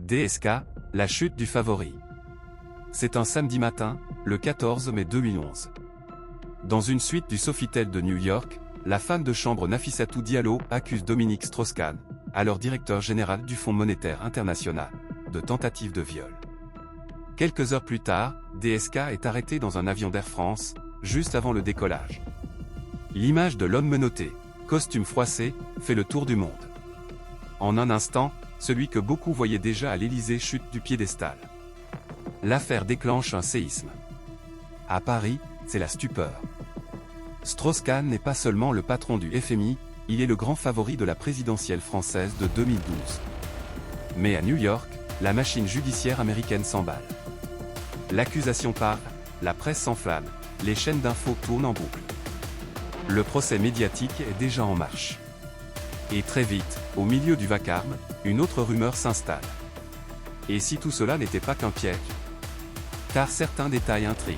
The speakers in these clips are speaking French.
DSK, la chute du favori. C'est un samedi matin, le 14 mai 2011. Dans une suite du Sofitel de New York, la femme de chambre Nafissatou Diallo accuse Dominique Strauss-Kahn, alors directeur général du Fonds monétaire international, de tentative de viol. Quelques heures plus tard, DSK est arrêté dans un avion d'Air France, juste avant le décollage. L'image de l'homme menotté, costume froissé, fait le tour du monde. En un instant, celui que beaucoup voyaient déjà à l'Élysée chute du piédestal. L'affaire déclenche un séisme. À Paris, c'est la stupeur. Strauss-Kahn n'est pas seulement le patron du FMI, il est le grand favori de la présidentielle française de 2012. Mais à New York, la machine judiciaire américaine s'emballe. L'accusation parle, la presse s'enflamme, les chaînes d'infos tournent en boucle. Le procès médiatique est déjà en marche. Et très vite, au milieu du vacarme, une autre rumeur s'installe. Et si tout cela n'était pas qu'un piège? Car certains détails intriguent.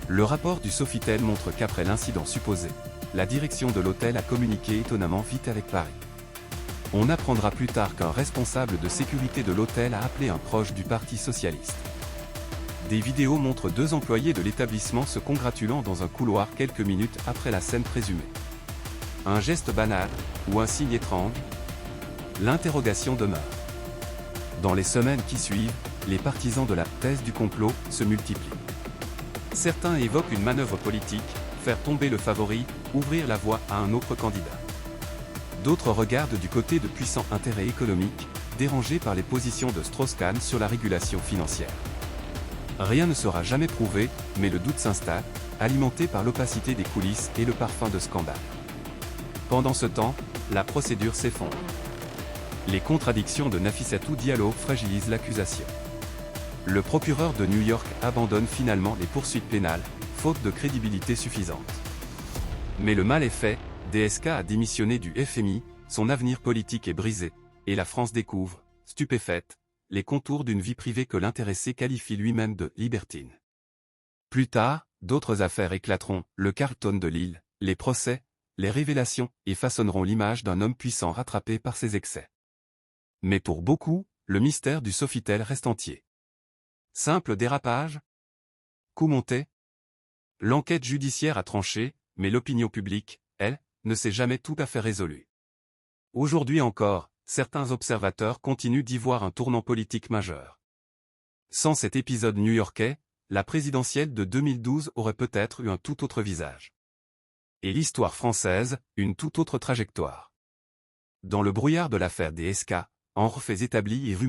Le rapport du Sofitel montre qu'après l'incident supposé, la direction de l'hôtel a communiqué étonnamment vite avec Paris. On apprendra plus tard qu'un responsable de sécurité de l'hôtel a appelé un proche du Parti socialiste. Des vidéos montrent deux employés de l'établissement se congratulant dans un couloir quelques minutes après la scène présumée. Un geste banal, ou un signe étrange? L'interrogation demeure. Dans les semaines qui suivent, les partisans de la thèse du complot se multiplient. Certains évoquent une manœuvre politique, faire tomber le favori, ouvrir la voie à un autre candidat. D'autres regardent du côté de puissants intérêts économiques, dérangés par les positions de Strauss-Kahn sur la régulation financière. Rien ne sera jamais prouvé, mais le doute s'installe, alimenté par l'opacité des coulisses et le parfum de scandale. Pendant ce temps, la procédure s'effondre. Les contradictions de Nafissatou Diallo fragilisent l'accusation. Le procureur de New York abandonne finalement les poursuites pénales, faute de crédibilité suffisante. Mais le mal est fait, DSK a démissionné du FMI, son avenir politique est brisé, et la France découvre, stupéfaite, les contours d'une vie privée que l'intéressé qualifie lui-même de libertine. Plus tard, d'autres affaires éclateront, le Carlton de Lille, les procès, les révélations, et façonneront l'image d'un homme puissant rattrapé par ses excès. Mais pour beaucoup, le mystère du Sofitel reste entier. Simple dérapage? Coup monté? L'enquête judiciaire a tranché, mais l'opinion publique, elle, ne s'est jamais tout à fait résolue. Aujourd'hui encore, certains observateurs continuent d'y voir un tournant politique majeur. Sans cet épisode new-yorkais, la présidentielle de 2012 aurait peut-être eu un tout autre visage. Et l'histoire française, une toute autre trajectoire. Dans le brouillard de l'affaire DSK, en faits établis et rumeurs